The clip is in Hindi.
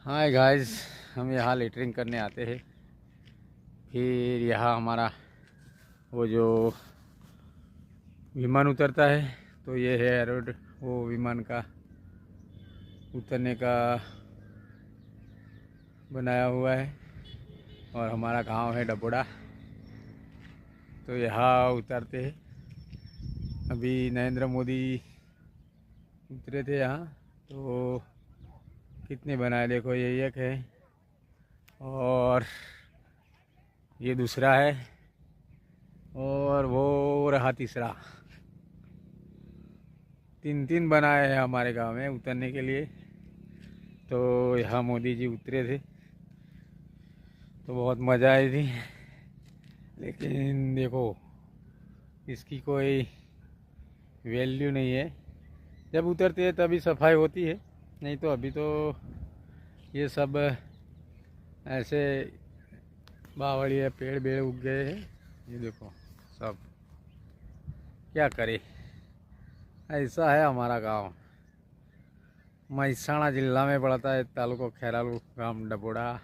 हाय गाइस, हम यहाँ लेटरिंग करने आते हैं। फिर यहाँ हमारा वो जो विमान उतरता है, तो ये है रोड, वो विमान का उतरने का बनाया हुआ है। और हमारा गांव है डबोड़ा, तो यहाँ उतरते हैं। अभी नरेंद्र मोदी उतरे थे यहाँ, तो कितने बनाए देखो, ये एक है और ये दूसरा है और वो रहा तीसरा। तीन तीन बनाए हैं हमारे गांव में उतरने के लिए। तो यहाँ मोदी जी उतरे थे तो बहुत मज़ा आई थी। लेकिन देखो, इसकी कोई वैल्यू नहीं है। जब उतरते हैं तभी सफाई होती है, नहीं तो अभी तो ये सब ऐसे बावड़िया पेड़ बेड़ उग गए हैं। ये देखो सब, क्या करे। ऐसा है हमारा गांव। महसाणा जिला में पड़ता है, तालुको खैरालू, गांव डबोड़ा।